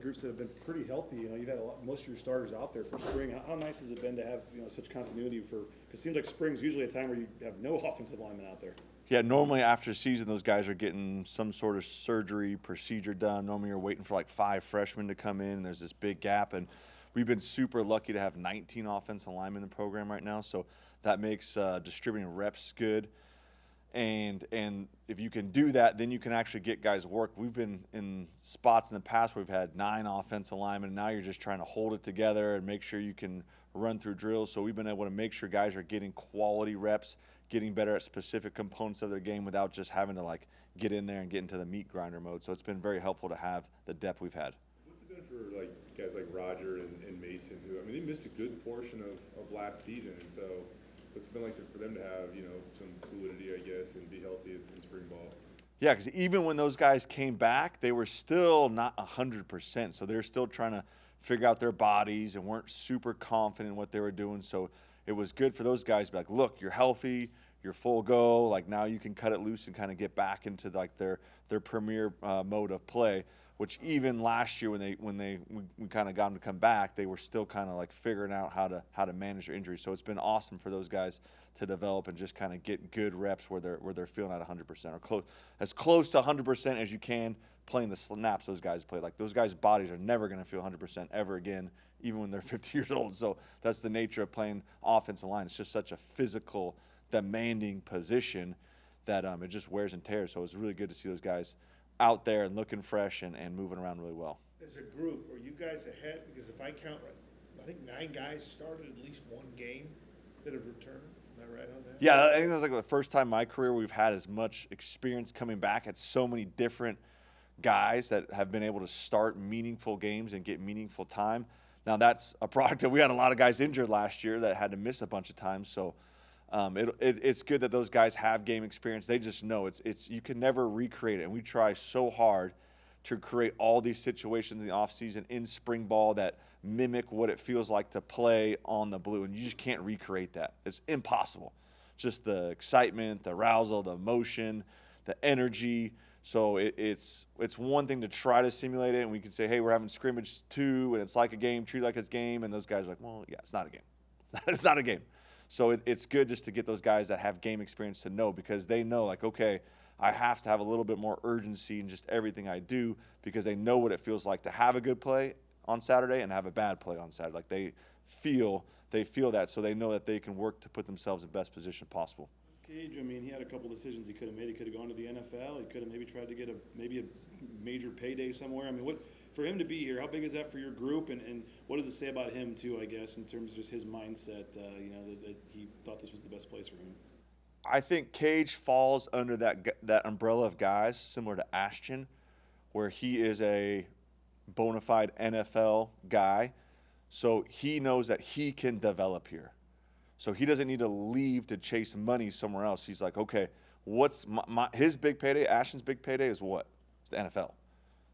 groups that have been pretty healthy. You've had most of your starters out there for spring. How nice has it been to have such continuity for? Because it seems like spring's usually a time where you have no offensive linemen out there. Yeah, normally after season, those guys are getting some sort of surgery procedure done. Normally you're waiting for like 5 freshmen to come in, and there's this big gap. And we've been super lucky to have 19 offensive linemen in the program right now, so that makes distributing reps good. And if you can do that, then you can actually get guys work. We've been in spots in the past where we've had 9 offensive linemen, and now you're just trying to hold it together and make sure you can run through drills. So we've been able to make sure guys are getting quality reps, getting better at specific components of their game without just having to like get in there and get into the meat grinder mode. So it's been very helpful to have the depth we've had. What's it been for like guys like Roger and Mason, who they missed a good portion of last season, and so what's it been like for them to have some fluidity, I guess, and be healthy in spring ball? Yeah, because even when those guys came back, they were still not 100%. So they're still trying to figure out their bodies and weren't super confident in what they were doing. So it was good for those guys to be like, look, you're healthy, you're full go. Like now you can cut it loose and kind of get back into like their premier mode of play. Which even last year when we kind of got them to come back, they were still kind of like figuring out how to manage their injuries. So it's been awesome for those guys to develop and just kind of get good reps where they're feeling at 100% or as close to 100% as you can playing the snaps those guys play. Like those guys' bodies are never going to feel 100% ever again, even when they're 50 years old. So that's the nature of playing offensive line. It's just such a physical, demanding position that it just wears and tears. So it's really good to see those guys out there and looking fresh and moving around really well. As a group, are you guys ahead? Because if I count right, I think 9 guys started at least one game that have returned. Am I right on that? Yeah, I think that's like the first time in my career we've had as much experience coming back at so many different guys that have been able to start meaningful games and get meaningful time. Now that's a product of we had a lot of guys injured last year that had to miss a bunch of times. So it's good that those guys have game experience. They just know it's you can never recreate it. And we try so hard to create all these situations in the offseason in spring ball that mimic what it feels like to play on the blue. And you just can't recreate that. It's impossible. Just the excitement, the arousal, the emotion, the energy. So it's one thing to try to simulate it, and we can say, hey, we're having scrimmage 2, and it's like a game, treat it like it's a game. And those guys are like, well, yeah, it's not a game. It's not a game. So it's good just to get those guys that have game experience to know, because they know, like, okay, I have to have a little bit more urgency in just everything I do, because they know what it feels like to have a good play on Saturday and have a bad play on Saturday. Like they feel that, so they know that they can work to put themselves in best position possible. Cage, he had a couple decisions he could have made. He could have gone to the NFL. He could have maybe tried to get a major payday somewhere. What for him to be here? How big is that for your group? And what does it say about him too? I guess in terms of just his mindset. That he thought this was the best place for him. I think Cage falls under that umbrella of guys similar to Ashton, where he is a bona fide NFL guy, so he knows that he can develop here. So he doesn't need to leave to chase money somewhere else. He's like, okay, what's his big payday? Ashton's big payday is what? It's the NFL.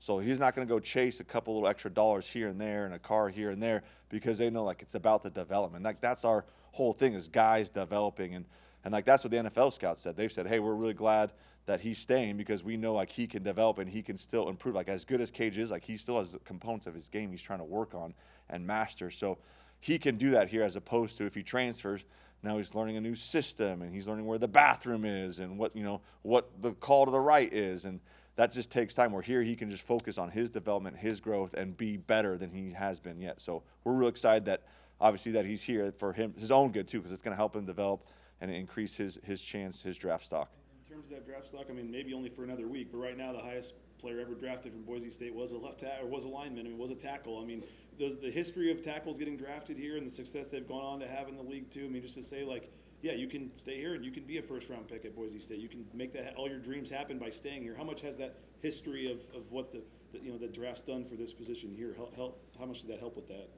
So he's not going to go chase a couple little extra dollars here and there and a car here and there, because they know like it's about the development. Like that's our whole thing, is guys developing, and like that's what the NFL scouts said. They've said, hey, we're really glad that he's staying, because we know like he can develop and he can still improve. Like as good as Cage is, like he still has components of his game he's trying to work on and master. So he can do that here, as opposed to if he transfers, now he's learning a new system and he's learning where the bathroom is and what the call to the right is, and that just takes time. Where here he can just focus on his development, his growth, and be better than he has been yet. So we're real excited that obviously that he's here for his own good too, because it's going to help him develop and increase his chance, his draft stock. In terms of that draft stock, maybe only for another week, but right now the highest player ever drafted from Boise State was a was a lineman. Was a tackle. The history of tackles getting drafted here and the success they've gone on to have in the league too. Just to say, like, yeah, you can stay here and you can be a first-round pick at Boise State. You can make that all your dreams happen by staying here. How much has that history of what the draft's done for this position here help? How much did that help with that?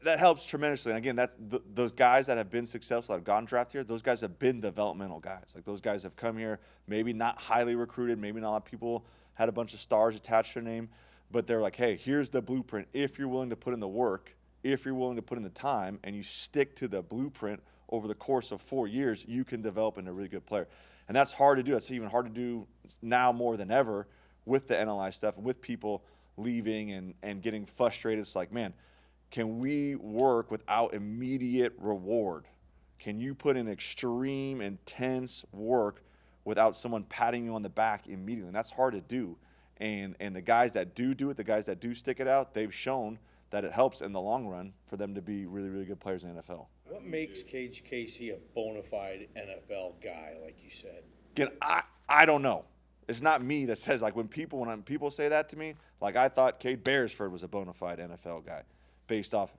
That helps tremendously. And again, that's those guys that have been successful, that have gone draft here, those guys have been developmental guys. Like those guys have come here, maybe not highly recruited, maybe not a lot of people had a bunch of stars attached to their name, but they're like, hey, here's the blueprint. If you're willing to put in the work, if you're willing to put in the time, and you stick to the blueprint over the course of 4 years, you can develop into a really good player. And that's hard to do. That's even hard to do now more than ever with the NLI stuff and with people leaving and getting frustrated. It's like, man, can we work without immediate reward? Can you put in extreme, intense work without someone patting you on the back immediately? And that's hard to do. And the guys that do it, the guys that do stick it out, they've shown that it helps in the long run for them to be really, really good players in the NFL. What makes Cage Casey a bona fide NFL guy, like you said? Again, I don't know. It's not me that says, like, when people say that to me, like, I thought Cade Beresford was a bona fide NFL guy based off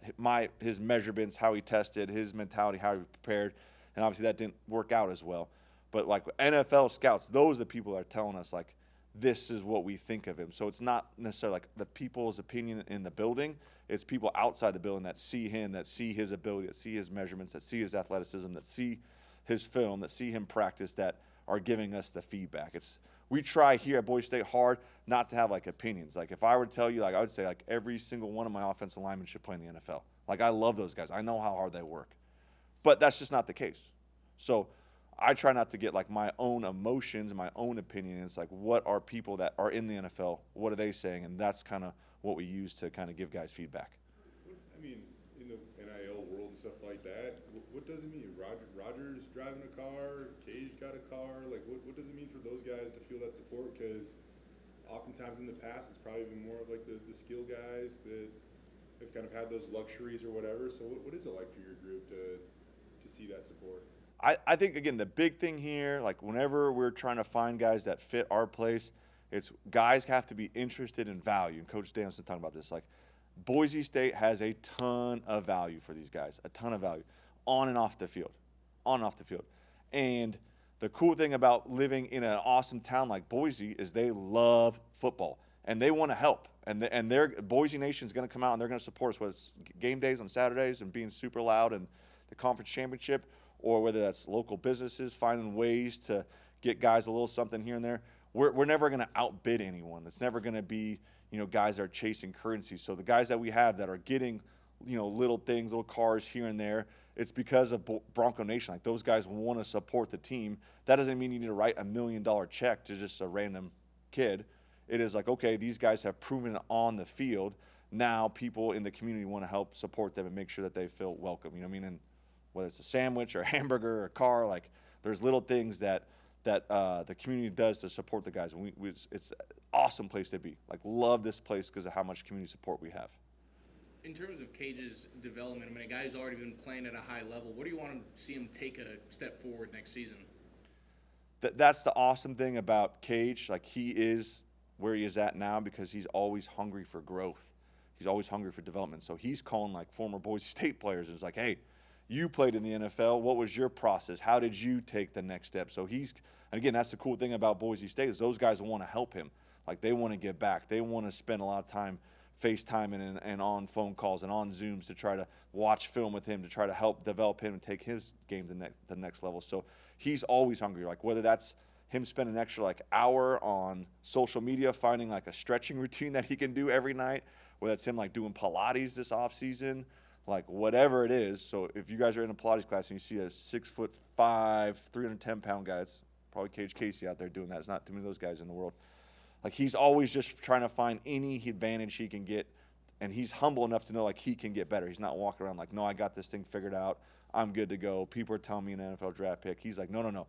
his measurements, how he tested, his mentality, how he prepared, and obviously that didn't work out as well. But, like, NFL scouts, those are the people that are telling us, like, this is what we think of him. So it's not necessarily like the people's opinion in the building. It's people outside the building that see him, that see his ability, that see his measurements, that see his athleticism, that see his film, that see him practice, that are giving us the feedback. We try here at Boise State hard not to have, like, opinions. Like, if I were to tell you, like, I would say, like, every single one of my offensive linemen should play in the NFL. Like, I love those guys. I know how hard they work. But that's just not the case. So I try not to get, like, my own emotions, my own opinion. It's like, what are people that are in the NFL, what are they saying? And that's kind of what we use to kind of give guys feedback. I mean, in the NIL world and stuff like that, what does it mean? Rogers driving a car, Cage got a car. Like, what does it mean for those guys to feel that support? Because oftentimes in the past, it's probably been more of like the skill guys that have kind of had those luxuries or whatever. So what is it like for your group to see that support? I think, again, the big thing here, like, whenever we're trying to find guys that fit our place, it's guys have to be interested in value. And Coach Danielson talking about this. Like, Boise State has a ton of value for these guys, a ton of value, on and off the field, And the cool thing about living in an awesome town like Boise is they love football, and they want to help. And their Boise Nation is going to come out, and they're going to support us, whether it's game days on Saturdays and being super loud and the conference championship, or whether that's local businesses finding ways to get guys a little something here and there. We're never going to outbid anyone. It's never going to be, guys that are chasing currency. So the guys that we have that are getting, little things, little cars here and there, it's because of Bronco Nation. Like, those guys want to support the team. That doesn't mean you need to write $1 million check to just a random kid. It is like, okay, these guys have proven it on the field. Now people in the community want to help support them and make sure that they feel welcome. You know what I mean? And whether it's a sandwich or a hamburger or a car, like, there's little things that the community does to support the guys. And it's an awesome place to be. Like, love this place because of how much community support we have. In terms of Cage's development, I mean, a guy who's already been playing at a high level, what do you want to see him take a step forward next season? That's the awesome thing about Cage. Like, he is where he is at now because he's always hungry for growth. He's always hungry for development. So he's calling, like, former Boise State players. And it's like, hey, you played in the NFL. What was your process? How did you take the next step? So and again, that's the cool thing about Boise State is those guys want to help him. Like, they want to give back. They want to spend a lot of time FaceTiming and on phone calls and on Zooms to try to watch film with him, to try to help develop him and take his game to the next level. So he's always hungry. Like, whether that's him spending an extra, like, hour on social media finding, like, a stretching routine that he can do every night, whether it's him, like, doing Pilates this off season, like, whatever it is. So if you guys are in a Pilates class and you see a 6'5", 310-pound guy, it's probably Cage Casey out there doing that. There's not too many of those guys in the world. Like, he's always just trying to find any advantage he can get, and he's humble enough to know, like, he can get better. He's not walking around like, no, I got this thing figured out. I'm good to go. People are telling me an NFL draft pick. He's like, no.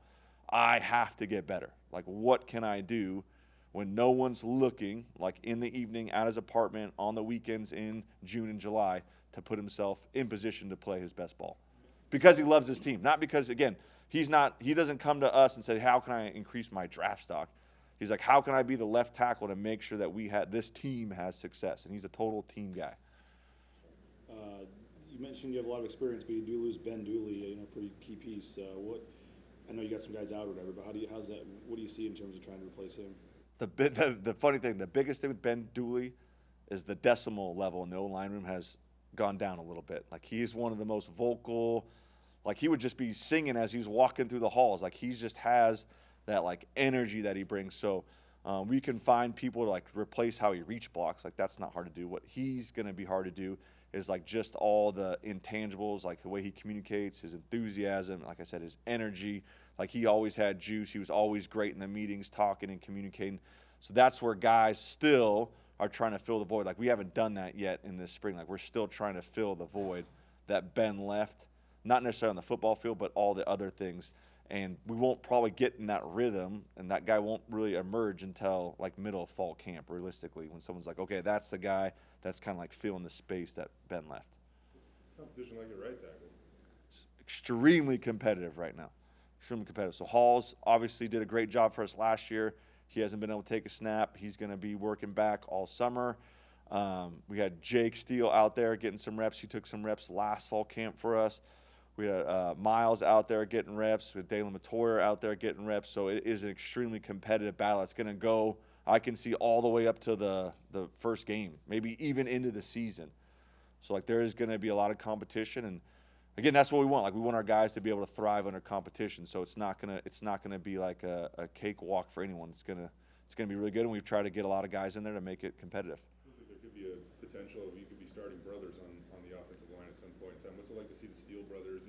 I have to get better. Like, what can I do when no one's looking, like, in the evening at his apartment on the weekends in June and July, to put himself in position to play his best ball? Because he loves his team. Not because, again, he doesn't come to us and say, how can I increase my draft stock? He's like, how can I be the left tackle to make sure that this team has success? And he's a total team guy. You mentioned you have a lot of experience, but you do lose Ben Dooley, a pretty key piece. I know you got some guys out or whatever, but what do you see in terms of trying to replace him? The funny thing, the biggest thing with Ben Dooley is the decimal level in the O-line room has gone down a little bit. Like, he's one of the most vocal. Like, he would just be singing as he's walking through the halls. Like, he just has that, like, energy that he brings. So we can find people to, like, replace how he reach blocks. Like, that's not hard to do. What he's going to be hard to do is, like, just all the intangibles, like the way he communicates, his enthusiasm, like I said, his energy. Like, he always had juice. He was always great in the meetings, talking and communicating. So that's where guys still are trying to fill the void. Like we haven't done that yet in this spring. Like we're still trying to fill the void that Ben left, not necessarily on the football field, but all the other things. And we won't probably get in that rhythm, and that guy won't really emerge until like middle of fall camp, realistically, when someone's like, okay, that's the guy that's kind of like filling the space that Ben left. It's competition like a right tackle. It's extremely competitive right now. Extremely competitive. So Halls obviously did a great job for us last year. He hasn't been able to take a snap. He's going to be working back all summer. We had Jake Steele out there getting some reps. He took some reps last fall camp for us. We had Miles out there getting reps. We had Dalen Matoyer out there getting reps. So it is an extremely competitive battle. It's going to go, I can see, all the way up to the first game, maybe even into the season. So, like, there is going to be a lot of competition. And, again, that's what we want. Like, we want our guys to be able to thrive under competition. So it's not gonna be like a cakewalk for anyone. It's gonna be really good. And we've tried to get a lot of guys in there to make it competitive. Feels like there could be a potential of you could be starting brothers on the offensive line at some point in time. What's it like to see the Steele brothers?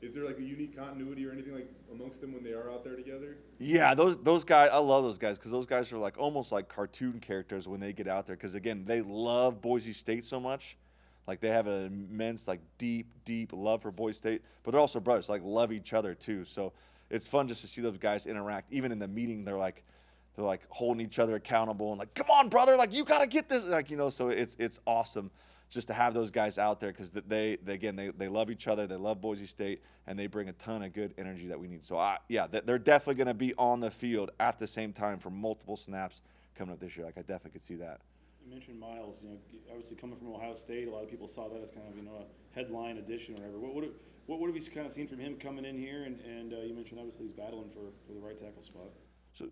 Is there like a unique continuity or anything like amongst them when they are out there together? Yeah, those guys, I love those guys because those guys are like almost like cartoon characters when they get out there. Because again, they love Boise State so much, like they have an immense like deep love for Boise State. But they're also brothers, like love each other too. So it's fun just to see those guys interact. Even in the meeting, they're like holding each other accountable and like, come on, brother, like you gotta get this, like So it's awesome just to have those guys out there because they love each other, they love Boise State, and they bring a ton of good energy that we need. So they're definitely going to be on the field at the same time for multiple snaps coming up this year. Like I definitely could see that. You mentioned Miles, obviously coming from Ohio State, a lot of people saw that as kind of, a headline addition or whatever. What have we kind of seen from him coming in here? And you mentioned obviously he's battling for the right tackle spot.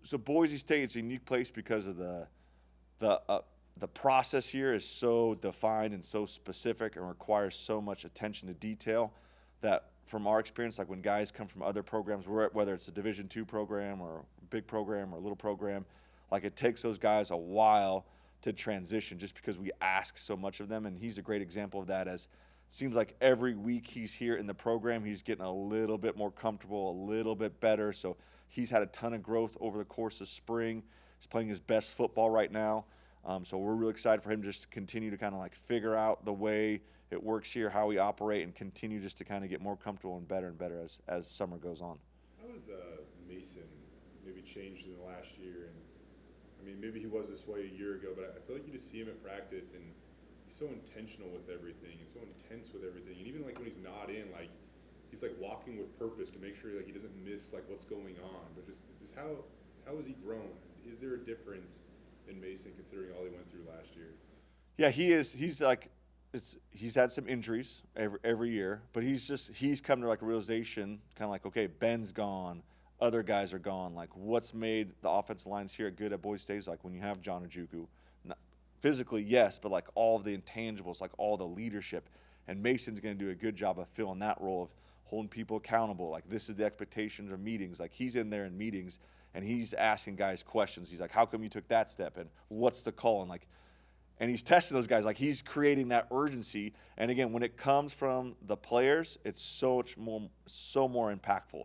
So Boise State is a unique place because of the process here is so defined and so specific and requires so much attention to detail that from our experience, like when guys come from other programs, whether it's a Division II program or a big program or a little program, like it takes those guys a while to transition just because we ask so much of them. And he's a great example of that. As it seems like every week he's here in the program, he's getting a little bit more comfortable, a little bit better. So he's had a ton of growth over the course of spring. He's playing his best football right now. So we're really excited for him just to continue to kind of like figure out the way it works here, how we operate, and continue just to kind of get more comfortable and better as summer goes on. How has Mason maybe changed in the last year? And I mean, maybe he was this way a year ago, but I feel like you just see him at practice, and he's so intentional with everything, and so intense with everything. And even like when he's not in, like he's like walking with purpose to make sure like he doesn't miss like what's going on. But just how has he grown? Is there a difference in Mason considering all he went through last year? Yeah, he is. He's had some injuries every year, but he's come to like a realization, kind of like, okay, Ben's gone, other guys are gone. Like what's made the offensive lines here good at Boise State is like when you have John Ojukwu, physically yes, but like all of the intangibles, like all the leadership, and Mason's going to do a good job of filling that role of holding people accountable. Like this is the expectations of meetings. Like he's in there in meetings and he's asking guys questions. He's like, how come you took that step? And what's the call? And he's testing those guys. Like he's creating that urgency. And again, when it comes from the players, it's so more impactful.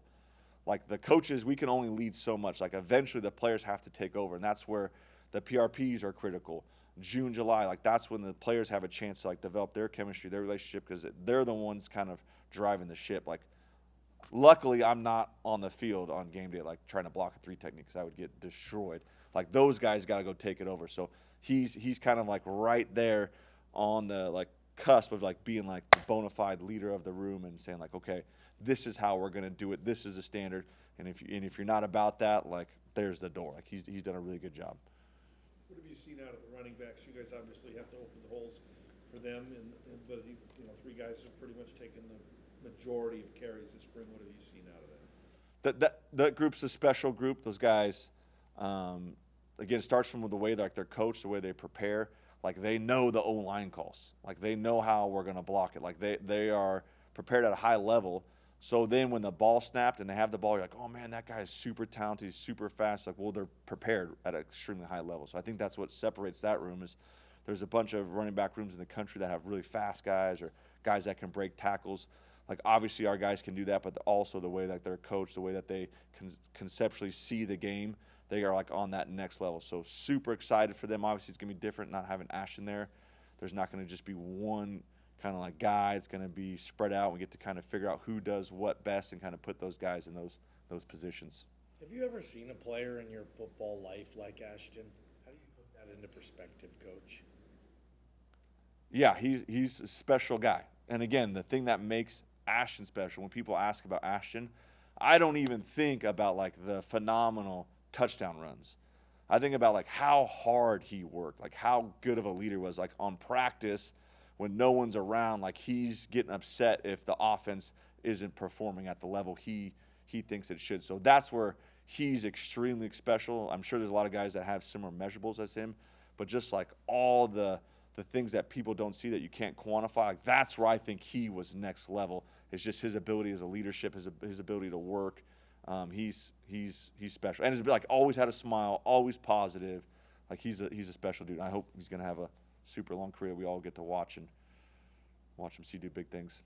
Like the coaches, we can only lead so much. Like eventually the players have to take over. And that's where the PRPs are critical. June, July, like that's when the players have a chance to like develop their chemistry, their relationship, because they're the ones kind of driving the ship. Like luckily I'm not on the field on game day like trying to block a 3 technique because I would get destroyed. Like those guys got to go take it over. So he's kind of like right there on the like cusp of like being like the bona fide leader of the room and saying like, okay, this is how we're gonna do it. This is a standard. And if you're not about that, like there's the door. Like he's done a really good job. What have you seen out of the running backs? You guys obviously have to open the holes for them, but 3 guys have pretty much taken the majority of carries this spring. What have you seen out of that? That group's a special group. Those guys, again, it starts from the way they're coached, the way they prepare. Like they know the O-line calls. Like they know how we're going to block it. Like they are prepared at a high level. So then when the ball snapped and they have the ball, you're like, oh man, that guy is super talented, he's super fast. Like, well, they're prepared at an extremely high level. So I think that's what separates that room is there's a bunch of running back rooms in the country that have really fast guys or guys that can break tackles. Like obviously our guys can do that, but also the way that they're coached, the way that they conceptually see the game, they are like on that next level. So super excited for them. Obviously, it's gonna be different not having Ashton there. There's not gonna just be one kind of like guy. It's gonna be spread out. We get to kind of figure out who does what best and kind of put those guys in those positions. Have you ever seen a player in your football life like Ashton? How do you put that into perspective, Coach? Yeah, he's a special guy. And again, the thing that makes Ashton special, when people ask about Ashton, I don't even think about like the phenomenal touchdown runs. I think about like how hard he worked, like how good of a leader he was, like on practice when no one's around, like he's getting upset if the offense isn't performing at the level he thinks it should. So that's where he's extremely special. I'm sure there's a lot of guys that have similar measurables as him, but just like all the things that people don't see that you can't quantify, like that's where I think he was next level. It's just his ability as a leadership, his ability to work. He's special, and he's like always had a smile, always positive. Like he's a special dude. I hope he's gonna have a super long career. We all get to watch him see do big things.